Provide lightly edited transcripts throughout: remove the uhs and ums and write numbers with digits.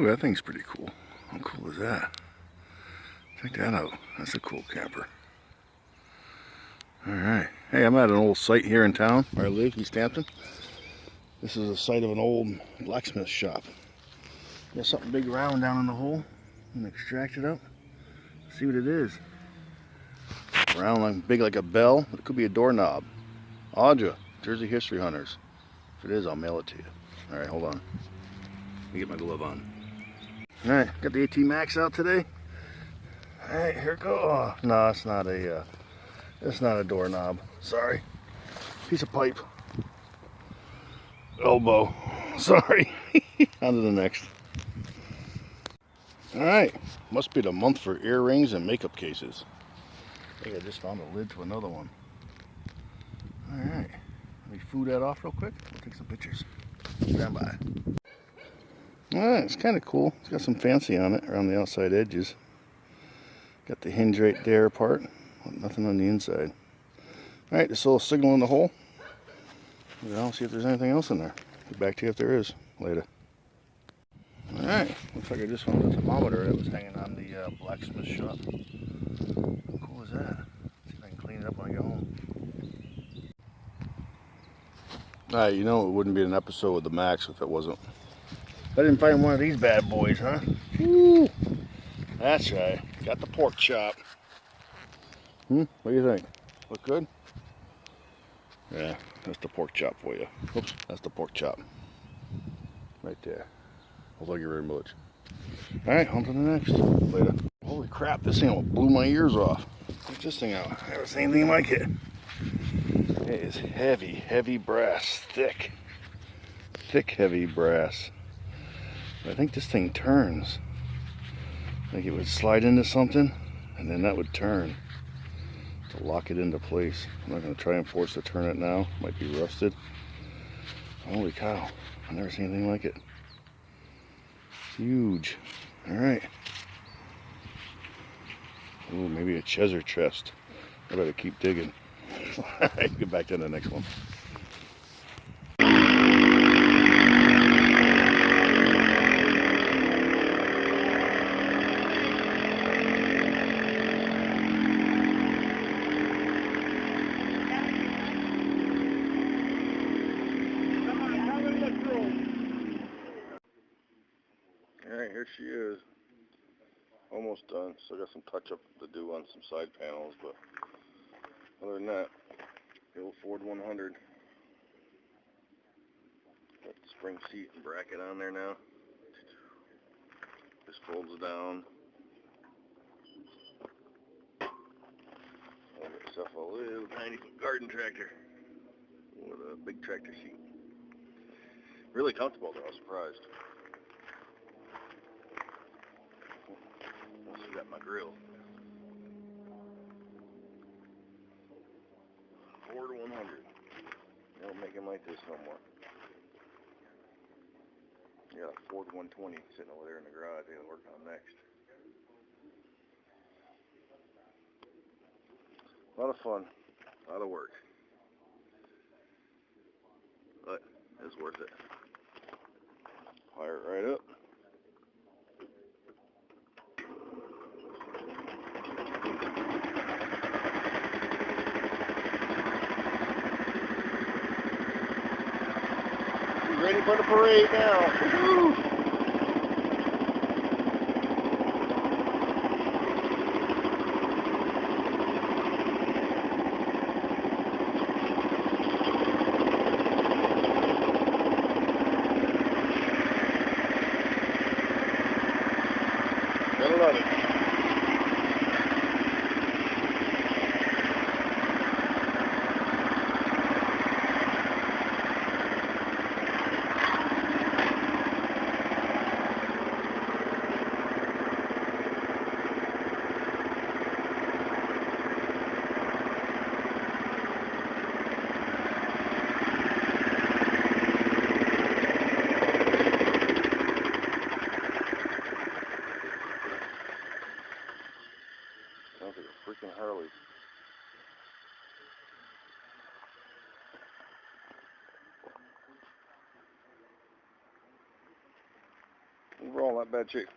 Ooh, that thing's pretty cool. How cool is that? Check that out. That's a cool camper. Alright. Hey, I'm at an old site here in town where I live, East Hampton. This is the site of an old blacksmith shop. Got something big round down in the hole. I'm gonna extract it out. See what it is. Round, like big like a bell. It could be a doorknob. Audra, Jersey History Hunters. If it is, I'll mail it to you. Alright, hold on. Let me get my glove on. Alright, got the AT Max out today. Alright, here it goes. Oh, no, it's not a doorknob. Sorry. Piece of pipe. Elbow. Sorry. On to the next. Alright. Must be the month for earrings and makeup cases. I think I just found the lid to another one. Alright. Let me food that off real quick. We'll take some pictures. Stand by. Alright, it's kind of cool. It's got some fancy on it around the outside edges. Got the hinge right there apart. Nothing on the inside. Alright, this little signal in the hole. I'll see if there's anything else in there. Get back to you if there is later. Alright, looks like I just found a thermometer that was hanging on the blacksmith shop. How cool is that? See if I can clean it up when I get home. Alright, you know it wouldn't be an episode with the Max if it wasn't. I didn't find one of these bad boys, huh? Woo! That's right. Got the pork chop. What do you think? Look good? Yeah, that's the pork chop for you. Oops, that's the pork chop. Right there. Well, thank you very much. Alright, on to the next. Later. Holy crap, this thing blew my ears off. Check this thing out. I never seen anything like it. It is heavy, heavy brass. Thick. Thick, heavy brass. But I think this thing turns. I think it would slide into something, and then that would turn to lock it into place. I'm not going to try and force to turn it now. Might be rusted. Holy cow. I've never seen anything like it. Huge. Alright. Ooh, maybe a Cheshire chest. I better keep digging. Alright, get back to the next one. Alright, here she is. Almost done. Still got some touch up to do on some side panels, but other than that, the old Ford 100. Got the spring seat and bracket on there now. This folds down. I'll get myself a little tiny garden tractor with a big tractor seat. Really comfortable though, I was surprised. Also got my grill. Ford 100. They don't make them like this no more. You got a Ford 120 sitting over there in the garage they gotta work on next. A lot of fun, a lot of work. But it's worth it. Fire it right up. Ready for the parade now. Woo! Gotta love it. Roll that bad chick.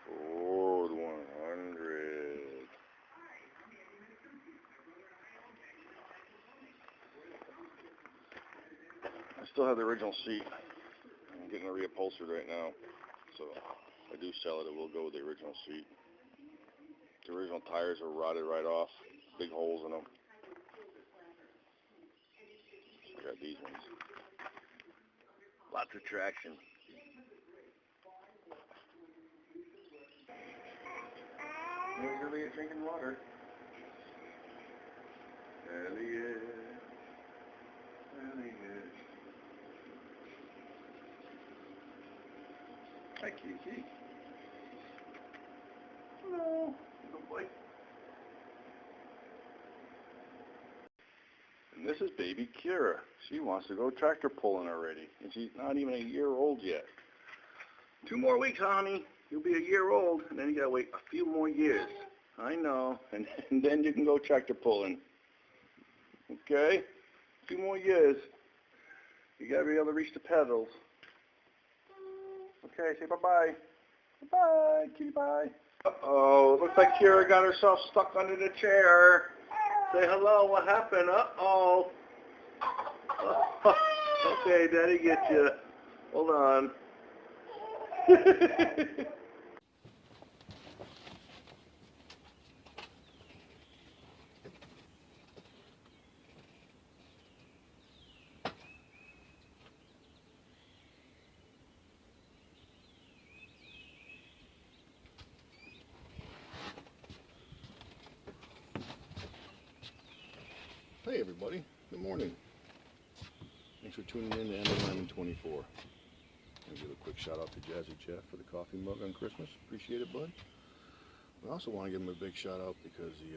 Ford 100. I still have the original seat. I'm getting it reupholstered right now. So if I do sell it, it will go with the original seat. The original tires are rotted right off. Big holes in them. I got these ones. Lots of traction. There's Elliot drinking water. Elliot. Elliot. Hi, Kiki. Hello. Good boy. And this is baby Kira. She wants to go tractor pulling already. And she's not even a year old yet. 2 more weeks, honey. You'll be a year old, and then you gotta wait a few more years. I know. And then you can go tractor pulling. Okay? A few more years. You gotta be able to reach the pedals. Okay, say bye-bye. Bye-bye, kitty bye. Uh-oh, looks like Kira got herself stuck under the chair. Say hello, what happened? Uh-oh. Okay, Daddy gets you. Hold on. Hey everybody, good morning. Thanks for tuning in to End 24. I'll give a quick shout out to Jazzy Jeff for the coffee mug on Christmas. Appreciate it, bud. I also want to give him a big shout out because he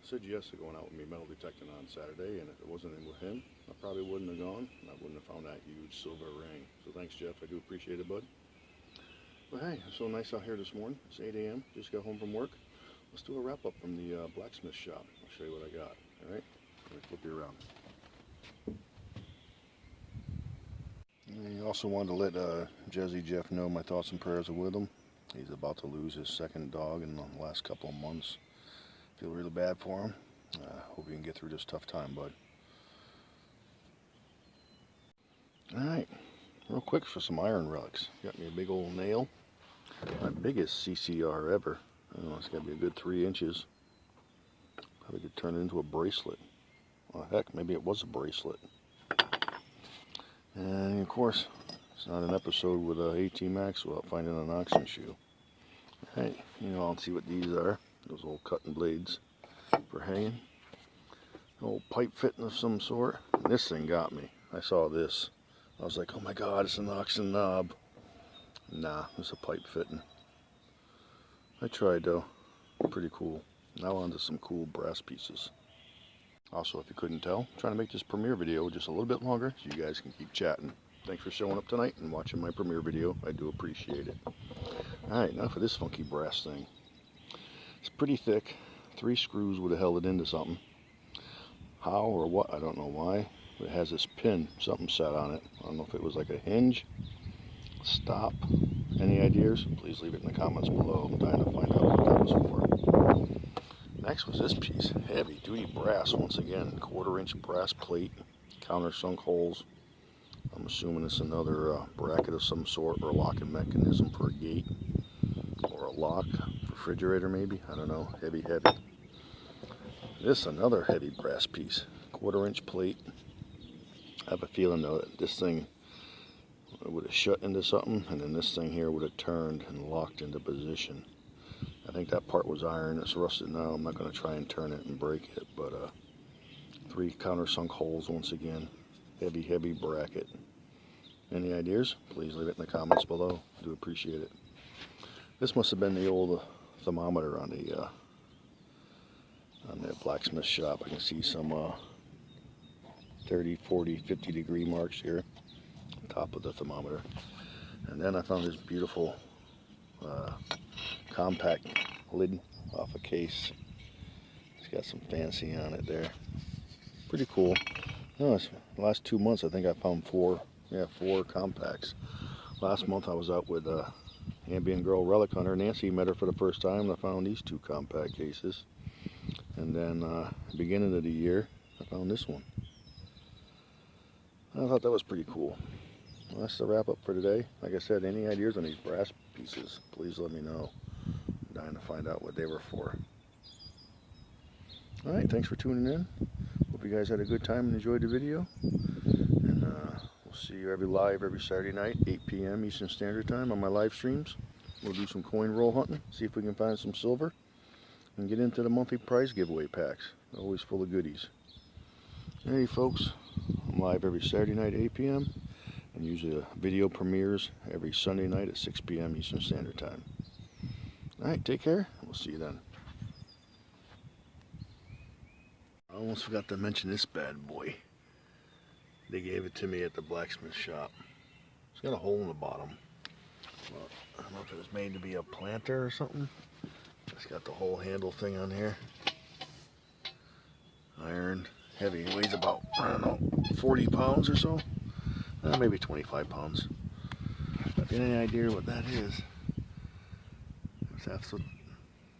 said yes to going out with me metal detecting on Saturday, and if it wasn't with him, I probably wouldn't have gone, and I wouldn't have found that huge silver ring. So thanks, Jeff. I do appreciate it, bud. But hey, it's so nice out here this morning. It's 8 a.m. Just got home from work. Let's do a wrap up from the blacksmith shop. I'll show you what I got. All right. Let me flip you around. And I also wanted to let Jazzy Jeff know my thoughts and prayers are with him. He's about to lose his second dog in the last couple of months. Feel really bad for him. Hope you can get through this tough time, bud. Alright, real quick for some iron relics. Got me a big old nail. My biggest CCR ever. I don't know, it's got to be a good 3 inches. Probably could turn it into a bracelet. Well, heck, maybe it was a bracelet. And of course, it's not an episode with AT Max without finding an oxen shoe. Hey, you know, I'll see what these are. Those old cutting blades for hanging. An old pipe fitting of some sort. And this thing got me. I saw this. I was like, oh my god, it's an oxen knob. Nah, it's a pipe fitting. I tried though. Pretty cool. Now on to some cool brass pieces. Also, if you couldn't tell, I'm trying to make this premiere video just a little bit longer so you guys can keep chatting. Thanks for showing up tonight and watching my premiere video. I do appreciate it. Alright, now for this funky brass thing. It's pretty thick. 3 screws would have held it into something. How or what, I don't know why. But it has this pin, something set on it. I don't know if it was like a hinge, stop. Any ideas? Please leave it in the comments below. I'm dying to find out what that was for. Next was this piece, heavy duty brass once again, 1/4 inch brass plate, countersunk holes. I'm assuming it's another bracket of some sort or locking mechanism for a gate or a lock, refrigerator maybe, I don't know, heavy. This another heavy brass piece, 1/4 inch plate. I have a feeling though that this thing would have shut into something and then this thing here would have turned and locked into position. I think that part was iron. It's rusted now. I'm not going to try and turn it and break it, but 3 countersunk holes once again. Heavy bracket. Any ideas? Please leave it in the comments below. I do appreciate it. This must have been the old thermometer on the blacksmith shop. I can see some 30, 40, 50 degree marks here on top of the thermometer. And then I found this beautiful compact lid off a case. It's got some fancy on it there. Pretty cool. No, it's the last 2 months I think I found four compacts. Last month I was out with Ambient Girl Relic Hunter. Nancy met her for the first time and I found these 2 compact cases. And then beginning of the year I found this one. I thought that was pretty cool. Well, that's the wrap up for today. Like I said, any ideas on these brass pieces, please let me know. I'm dying to find out what they were for. Alright, thanks for tuning in. Hope you guys had a good time and enjoyed the video. And we'll see you live every Saturday night, 8 p.m. Eastern Standard Time on my live streams. We'll do some coin roll hunting, see if we can find some silver, and get into the monthly prize giveaway packs. They're always full of goodies. Hey folks, I'm live every Saturday night, 8 p.m. and usually the video premieres every Sunday night at 6 p.m. Eastern Standard Time. Alright, take care. We'll see you then. I almost forgot to mention this bad boy. They gave it to me at the blacksmith shop. It's got a hole in the bottom. Well, I don't know if it was made to be a planter or something. It's got the whole handle thing on here. Iron, heavy, it weighs about, I don't know, 40 pounds or so. Maybe 25 pounds. If you have any idea what that is, if that's what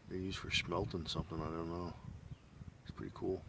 they use for smelting something, I don't know. It's pretty cool.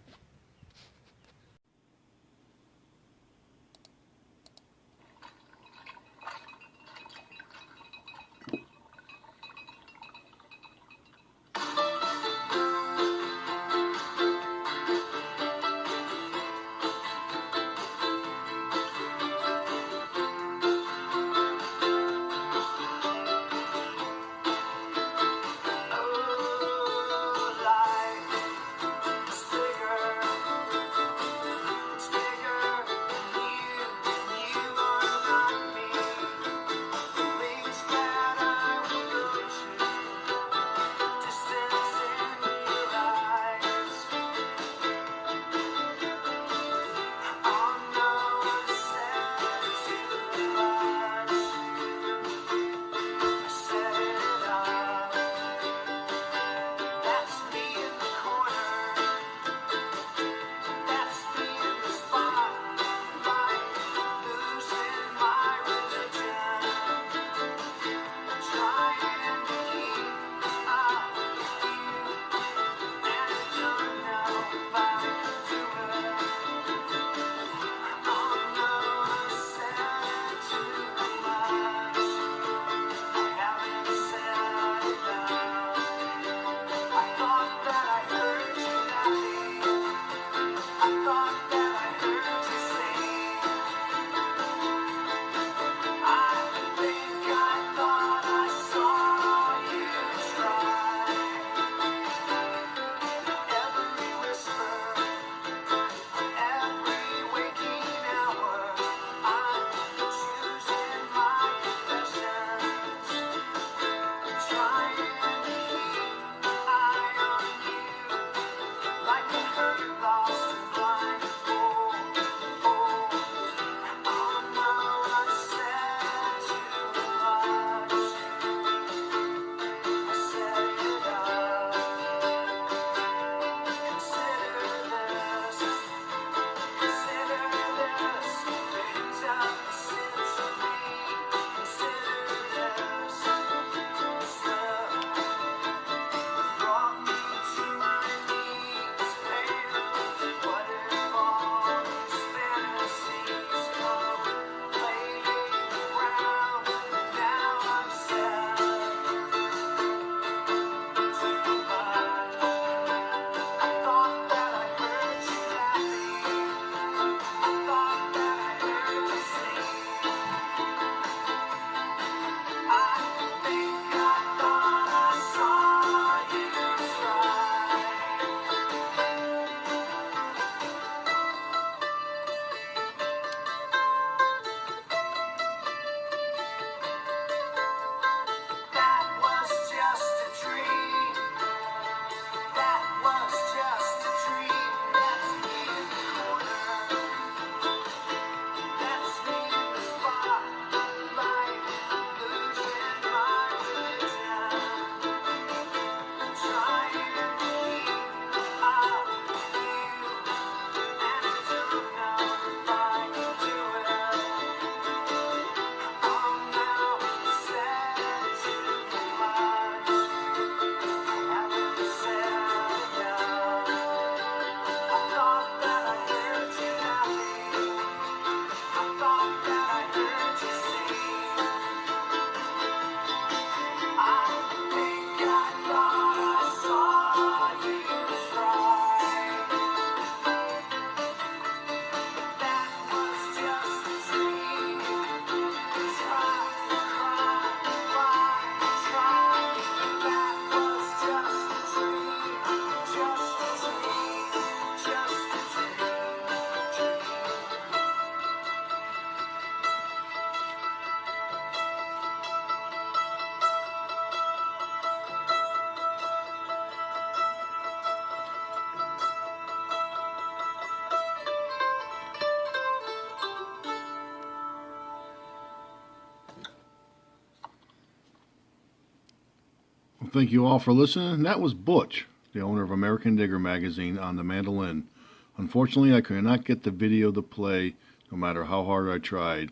Well, thank you all for listening. That was Butch, the owner of American Digger magazine, on the mandolin. Unfortunately, I could not get the video to play no matter how hard I tried.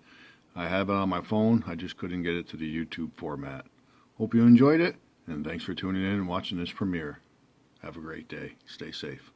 I have it on my phone, I just couldn't get it to the YouTube format. Hope you enjoyed it, and thanks for tuning in and watching this premiere. Have a great day. Stay safe.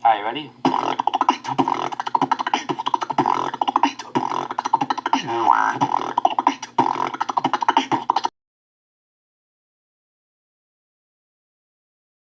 Are you ready?